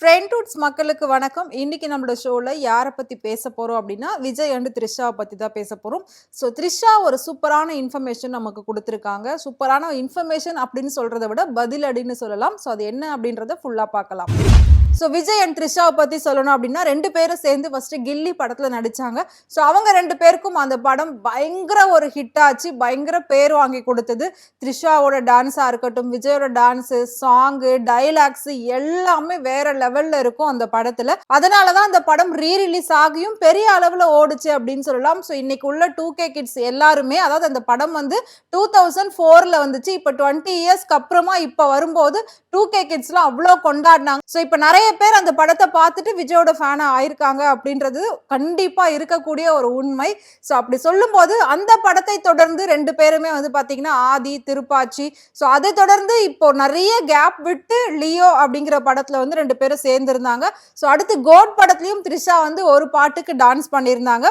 ஃப்ரெண்ட்ஹுட்ஸ் மக்களுக்கு வணக்கம். இன்னைக்கு நம்மளோட ஷோல யார பத்தி பேச போறோம் அப்படின்னா, விஜய் அண்ட் த்ரிஷாவ பத்தி தான் பேச போறோம். த்ரிஷா ஒரு சூப்பரான இன்ஃபர்மேஷன் நமக்கு குடுத்திருக்காங்க. சூப்பரான இன்ஃபர்மேஷன் அப்படின்னு சொல்றத விட பதிலடின்னு சொல்லலாம். அது என்ன அப்படின்றத ஃபுல்லா பார்க்கலாம். விஜய் அண்ட் த்ரிஷாவை பத்தி சொல்லணும் அப்படின்னா 2 பேரும் சேர்ந்து ஃபர்ஸ்ட் கில்லி படத்துல நடிச்சாங்க. அவங்க 2 பேருக்கும் அந்த படம் பயங்கர ஒரு ஹிட் ஆச்சு. பயங்கர பேர் வாங்கி கொடுத்தது. த்ரிஷாவோட டான்ஸா இருக்கட்டும், விஜயோட டான்ஸ், சாங்கு, டயலாக்ஸ் எல்லாமே வேற லெவல்ல இருக்கும் அந்த படத்துல. அதனாலதான் அந்த படம் ரீரிலீஸ் ஆகியும் பெரிய அளவுல ஓடுச்சு அப்படின்னு சொல்லலாம். இன்னைக்கு உள்ள 2K கிட்ஸ் எல்லாருமே, அதாவது அந்த படம் வந்து 2004ல வந்துச்சு. இப்ப 20 இயர்ஸ்க்கு அப்புறமா இப்ப வரும்போது 2K கிட்ஸ்லாம் அவ்வளோ கொண்டாடினாங்க. இப்ப நிறைய பேர் அந்த படத்தை பார்த்துட்டு விஜயோட ஃபேனா ஆயிருக்காங்க அப்படின்றது கண்டிப்பா இருக்கக்கூடிய ஒரு உண்மை. அப்படி சொல்லும் போது அந்த படத்தை தொடர்ந்து 2 பேருமே வந்து பாத்தீங்கன்னா ஆதி, திருப்பாச்சி, அதை தொடர்ந்து இப்போ நிறைய கேப் விட்டு லியோ அப்படிங்கிற படத்துல வந்து 2 பேரும் சேர்ந்திருந்தாங்க. அடுத்து கோட் படத்துலயும் த்ரிஷா வந்து ஒரு பாட்டுக்கு டான்ஸ் பண்ணியிருந்தாங்க.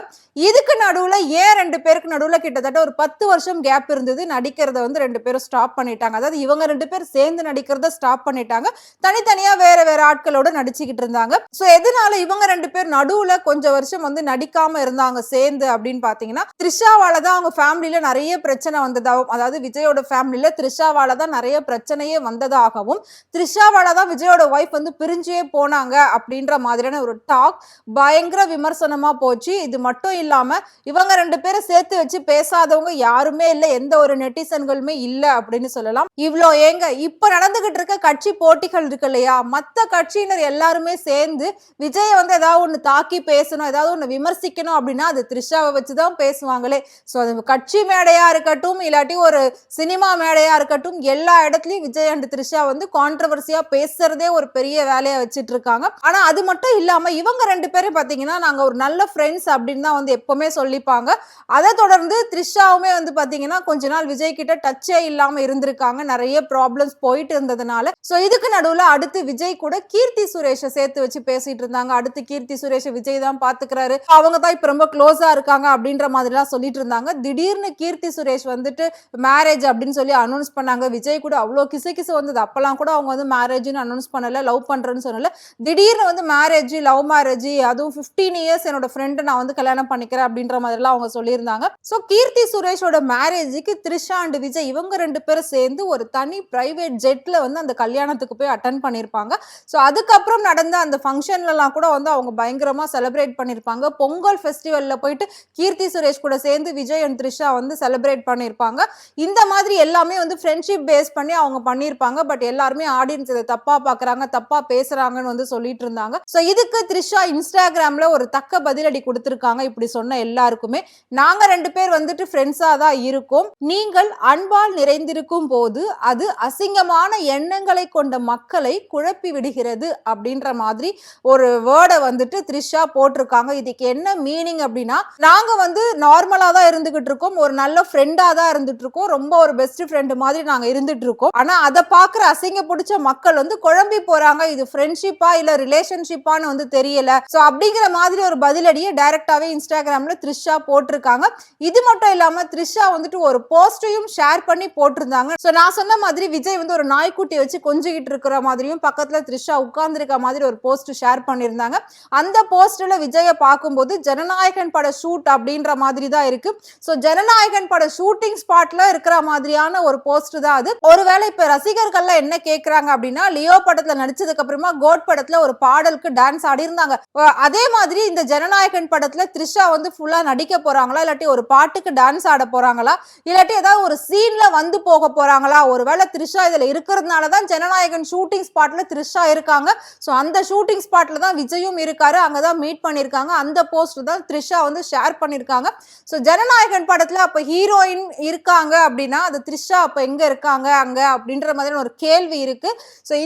இதுக்கு நடுவுல ஏன் 2 பேருக்கு நடுவுல கிட்டத்தட்ட ஒரு 10 வருஷம் கேப் இருந்தது. நடிக்கிறத வந்து 2 பேரும் ஸ்டாப் பண்ணிட்டாங்க. அதாவது இவங்க 2 பேரும் சேர்ந்து நடிக்கிறத ஸ்டாப் பண்ணிட்டாங்க. தனித்தனியா வேற வேற ஆட்களோட நடிச்சுக்கிட்டு இருந்தாங்க. எதனால இவங்க 2 பேர் நடுவுல கொஞ்சம் வருஷம் வந்து நடிக்காம இருந்தாங்க சேர்ந்து அப்படின்னு பாத்தீங்கன்னா, த்ரிஷாவால தான் அவங்க ஃபேமிலியில நிறைய பிரச்சனை வந்ததாகவும், அதாவது விஜயோட ஃபேமிலியில த்ரிஷாவால தான் நிறைய பிரச்சனையே வந்ததாகவும், த்ரிஷாவால தான் விஜயோட ஒய்ஃப் வந்து பிரிஞ்சே போனாங்க அப்படின்ற மாதிரியான ஒரு டாக் பயங்கர விமர்சனமா போச்சு. இது மட்டும் இல்லாம இவங்க 2 பேரும் சேர்த்து வச்சு பேசாதவங்க யாருமே இல்ல, எந்த ஒரு நெட்டிசன்களுமே இல்ல அப்படின்னு சொல்லலாம். இவ்வளோ ஏங்க இப்ப நடந்துகிட்டு இருக்க கட்சி போட்டிகள் இருக்கு இல்லையா, மத்த கட்சியினர் எல்லாருமே சேர்ந்து விஜயை வந்து ஏதாவது ஒண்ணு தாக்கி பேசணும், ஏதாவது ஒண்ணு விமர்சிக்கணும் அப்படின்னா அது த்ரிஷாவை வச்சுதான் பேசுவாங்களே. அது கட்சி மேடையா இருக்கட்டும், இல்லாட்டி ஒரு சினிமா மேடையா இருக்கட்டும், எல்லா இடத்துலயும் விஜய் அண்ட் த்ரிஷா வந்து கான்ட்ரவர்சியா பேசுறதே ஒரு பெரிய வேலையா வச்சிட்டு இருக்காங்க. ஆனா அது மட்டும் இல்லாம இவங்க 2 பேரும் பாத்தீங்கன்னா நாங்க ஒரு நல்ல ஃப்ரெண்ட்ஸ் அப்படின்னு தான் வந்து எப்பவுமே சொல்லிப்பாங்க. அதை தொடர்ந்து த்ரிஷாவுமே வந்து பாத்தீங்கன்னா கொஞ்ச நாள் விஜய் கிட்ட டச்சே இல்லாம இருந்திருக்காங்க. நிறைய ப்ராப்ளம்ஸ் போயிட்டு இருந்ததுனால இதுக்கு நடுவுல அடுத்து விஜய் கூட கீர்த்தி சுரேஷை சேர்த்து வச்சு பேசிட்டு இருந்தாங்க. அடுத்து கீர்த்தி சுரேஷ் விஜய் தான் பாத்துக்கிறாரு, அவங்க தான் இப்ப ரொம்ப க்ளோஸா இருக்காங்க அப்படின்ற மாதிரி எல்லாம் சொல்லிட்டு இருந்தாங்க. திடீர்னு கீர்த்தி சுரேஷ் வந்துட்டு மேரேஜ் அப்படின்னு சொல்லி அனௌன்ஸ் பண்ணாங்க. விஜய் கூட அவ்வளோ கிசு கிசு வந்தது. அப்பெல்லாம் கூட அவங்க வந்து மேரேஜ்னு அனௌன்ஸ் பண்ணல, லவ் பண்றேன்னு சொல்லல. திடீர்னு வந்து மேரேஜ், லவ் மேரேஜ், அதுவும் 15 இயர்ஸ் என்னோட ஃப்ரெண்டு நான் வந்து கல்யாணம் பண்ணிக்கிறேன் அப்படின்ற மாதிரி எல்லாம் அவங்க சொல்லியிருந்தாங்க. கீர்த்தி சுரேஷோட மேரேஜுக்கு த்ரிஷா அண்ட் விஜய் இவங்க 2 பேரும் சேர்ந்து ஒரு தனி பிரைவேட் ஜெட்ல வந்து அந்த கல்யாணத்துக்கு போய் அட்டன் பண்ணிருப்பாங்க. அதுக்கப்புறம் நடந்த அந்த ஃபங்க்ஷன்லாம் கூட வந்து அவங்க பயங்கரமா செலிப்ரேட் பண்ணிருப்பாங்க. பொங்கல் ஃபெஸ்டிவல்ல போயிட்டு கீர்த்தி சுரேஷ் கூட சேர்ந்து விஜய் அண்ட் த்ரிஷா வந்து செலிப்ரேட் பண்ணிருப்பாங்க. இந்த மாதிரி எல்லாமே வந்து ஃப்ரெண்ட்ஷிப் பேஸ் பண்ணி அவங்க பண்ணிருப்பாங்க. பட் எல்லாருமே ஆடியன்ஸ் இதை தப்பா பாக்குறாங்க, தப்பா பேசுறாங்கன்னு வந்து சொல்லிட்டு இருந்தாங்க. இதுக்கு த்ரிஷா இன்ஸ்டாகிராம்ல ஒரு தக்க பதிலடி கொடுத்திருக்காங்க. இப்படி சொன்ன எல்லாருக்குமே, நாங்க 2 பேர் வந்துட்டு ஃப்ரெண்ட்ஸா தான் இருக்கோம். நீங்கள் அன்பால் நிறைந்திருக்கும் போது அது அசிங்கமான எண்ணங்களை கொண்ட மக்களை குழப்பி விடுகிறது அப்படின்ற மாதிரி ஒரு வேர்டை வந்துட்டு த்ரிஷா போட்டிருக்காங்க. இதுக்கு என்ன மீனிங் அப்படின்னா, நாங்க வந்து நார்மலா தான் இருந்துகிட்டு இருக்கோம், ஒரு நல்ல ஃப்ரெண்டா தான் இருந்துட்டு இருக்கோம், ரொம்ப ஒரு பெஸ்ட் ஃப்ரெண்ட் மாதிரி நாங்க இருந்துட்டு இருக்கோம். ஆனா அதை பாக்குற அசிங்க பிடிச்ச மக்கள் வந்து குழம்பி போறாங்க, இது ஃப்ரெண்ட்ஷிப்பா இல்ல ரிலேஷன்ஷிப்பான்னு வந்து தெரியல. அப்படிங்கிற மாதிரி ஒரு பதிலடியை டைரக்டாவே இன்ஸ்டாகிராம்ல த்ரிஷா போட்டிருக்காங்க. இது மட்டும் இல்லாம த்ரிஷா வந்துட்டு ஒரு போஸ்டையும் ஷேர் பண்ணி போட்டிருந்தாங்க. நான் சொன்ன மாதிரி விஜய் வந்து ஒரு நாய்க்குட்டி வச்சு கொஞ்சிக்கிட்டு இருக்கிற மாதிரியும் பக்கத்துல த்ரிஷா உட்கார்ந்து இருக்க மாதிரி ஒரு போஸ்ட் ஷேர் பண்ணியிருந்தாங்க. அந்த போஸ்ட்ல விஜயை பார்க்கும்போது ஜனநாயகன் பட ஷூட் அப்படின்ற மாதிரி தான் இருக்கு. ஜனநாயகன் பட ஷூட்டிங் ஸ்பாட்ல இருக்கிற மாதிரியான ஒரு போஸ்ட் தான் அது. ஒருவேளை இப்ப ரசிகர்கள்லாம் என்ன கேட்கறாங்க அப்படின்னா, லியோ படத்துல நடிச்சதுக்கு அப்புறமா கோட் படத்துல ஒரு பாடலுக்கு டான்ஸ் ஆடி இருந்தாங்க, அதே மாதிரி இந்த ஜனநாயகன் படத்துல த்ரிஷா வந்து ஃபுல்லா நடிக்க போறாங்களா, இல்லாட்டி ஒரு பாட்டுக்கு டான்ஸ் ஆட போறாங்களா, இல்லாட்டி ஏதாவது ஒரு சீன்ல வந்து போக போறாங்களா, ஒருவேளை த்ரிஷா இதுல இருக்கிறதுனால தான் ஜனநாயகன் ஷூட்டிங் ஸ்பாட்ல த்ரிஷா இருக்காங்க, அந்த ஷூட்டிங் ஸ்பாட்ல தான் விஜயும் இருக்காரு, அங்கதான் மீட் பண்ணிருக்காங்க, அந்த போஸ்ட் தான் த்ரிஷா வந்து ஷேர் பண்ணிருக்காங்க. ஜனநாயகன் படத்துல அப்ப ஹீரோயின் இருக்காங்க அப்படின்னா அது த்ரிஷா அப்ப எங்க இருக்காங்க அங்க அப்படின்ற மாதிரி ஒரு கேள்வி இருக்கு.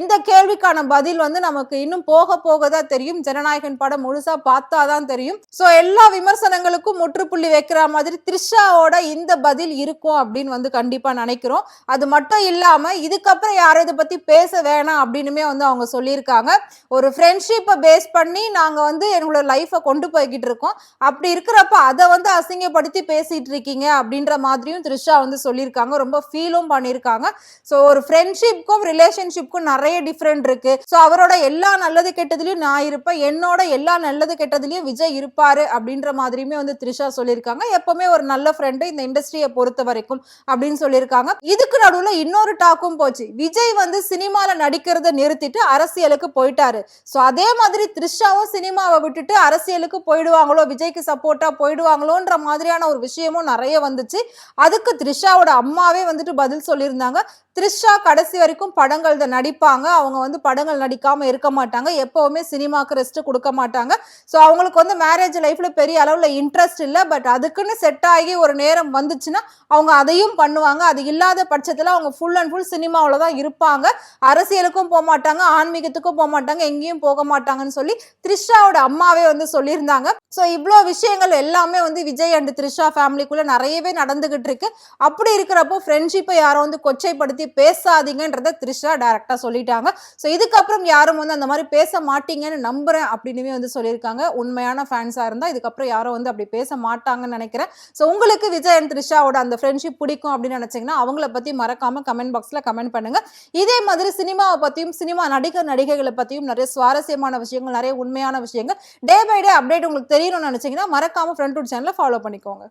இந்த கேள்விக்கான பதில் வந்து நமக்கு இன்னும் போக போக தான் தெரியும். ஜனநாயகன் படம் முழுசா பார்த்தாதான் தெரியும். எல்லா விமர்சனங்களுக்கும் முற்றுப்புள்ளி வைக்கிற மாதிரி த்ரிஷாவோட இந்த பதில் இருக்கும் அப்படின்னு வந்து கண்டிப்பா நினைக்கிறோம். அது மட்டும் இல்லாம இதுக்கப்புறம் யாரும் இதை பத்தி பேச வேணாம் அப்படின்னுமே வந்து அவங்க சொல்லியிருக்காங்க. ஒரு ஃப்ரெண்ட்ஷிப்பை பேஸ் பண்ணி நாங்க வந்து எங்களோட லைஃபை கொண்டு போய்கிட்டு இருக்கோம். அப்படி இருக்கிறப்ப அதை வந்து அசிங்கப்படுத்தி பேசிட்டு இருக்கீங்க அப்படின்ற மாதிரியும் த்ரிஷா வந்து சொல்லியிருக்காங்க. ரொம்ப ஃபீலும் பண்ணியிருக்காங்க. ஸோ ஒரு ஃப்ரெண்ட்ஷிப்க்கும் ரிலேஷன்ஷிப்க்கும் நிறைய டிஃப்ரெண்ட் இருக்கு. ஸோ அவரோட எல்லா நல்லது கெட்டதுலயும் நான் இருப்பேன், என்னோட எல்லா நல்லது கெட்டதுலயும் விஜய் இருப்பாரு அப்படின்ற மாதிரியுமே வந்து த்ரிஷா சொல்லியிருக்காங்க. எப்பவுமே ஒரு நல்ல ஃப்ரெண்டு இந்த இண்டஸ்ட்ரியை பொறுத்த வரைக்கும் அப்படின்னு சொல்லியிருக்காங்க. இதுக்கு நடுவுல இன்னொரு டாக்கும் போச்சு. விஜய் வந்து சினிமால நடிக்கிறத நிறுத்திட்டு அரசியலுக்கு போயிட்டாரு. ஸோ அதே மாதிரி த்ரிஷாவும் சினிமாவை விட்டுட்டு அரசியலுக்கு போயிடுவாங்களோ, விஜய்க்கு சப்போர்ட்டா போயிடுவாங்களோன்ற மாதிரியான ஒரு விஷயமும் நிறைய வந்துச்சு. அதுக்கு த்ரிஷாவோட அம்மாவே வந்துட்டு பதில் சொல்லியிருந்தாங்க. த்ரிஷா கடைசி வரைக்கும் படங்கள் நடிப்பாங்க. அவங்க வந்து படங்கள் நடிக்காம இருக்க மாட்டாங்க. எப்பவுமே சினிமாக்கு ரெஸ்ட் கொடுக்க மாட்டாங்க. ஸோ அவங்களுக்கு வந்து மேரேஜ் லைஃப்ல பெரிய அளவுல இன்ட்ரெஸ்ட் இல்லை. பட் அதுக்குன்னு செட் ஆகி ஒரு நேரம் வந்துச்சுன்னா அவங்க அதையும் பண்ணுவாங்க. அது இல்லாத பட்சத்துல அவங்க ஃபுல் அண்ட் ஃபுல் சினிமாவில் தான் இருப்பாங்க. அரசியலுக்கும் போக மாட்டாங்க, ஆன்மீகத்துக்கும் போக மாட்டாங்க, எங்கேயும் போக மாட்டாங்கன்னு சொல்லி த்ரிஷாவோட அம்மாவே வந்து சொல்லியிருந்தாங்க. ஸோ இவ்வளோ விஷயங்கள் எல்லாமே வந்து விஜய் அண்ட் த்ரிஷா ஃபேமிலிக்குள்ள நிறையவே நடந்துகிட்டு இருக்கு. அப்படி இருக்கிறப்போ ஃப்ரெண்ட்ஷிப்பை யாரும் வந்து கொச்சைப்படுத்தி பேசாதீங்கன்றத த்ரிஷா டைரக்டா சொல்லிட்டாங்க. ஸோ இதுக்கப்புறம் யாரும் வந்து அந்த மாதிரி பேச மாட்டீங்கன்னு நம்புறேன் அப்படின்னுமே வந்து சொல்லியிருக்காங்க. உண்மையான ஃபேன்ஸா இருந்தா இதுக்கப்புறம் யாரும் வந்து அப்படி பேச மாட்டாங்கன்னு நினைக்கிறேன். ஸோ உங்களுக்கு விஜய் அண்ட் த்ரிஷாவோட அந்த ஃப்ரெண்ட்ஷிப் பிடிக்கும் அப்படின்னு நினைச்சீங்கன்னா அவங்கள பத்தி மறக்காம கமெண்ட் பாக்ஸ்ல கமெண்ட் பண்ணுங்க. இதே மாதிரி சினிமாவை பத்தியும் சினிமா நடிகர் நடிகைகளை பத்தியும் நிறைய சுவாரஸ்யமான விஷயங்கள், நிறைய உண்மையான விஷயங்கள் டே பை டே அப்டேட் உங்களுக்கு தெரியணும்னு நினைச்சீங்கன்னா மறக்காம ஃப்ரண்ட் டூட் சேனலை ஃபாலோ பண்ணிக்கோங்க.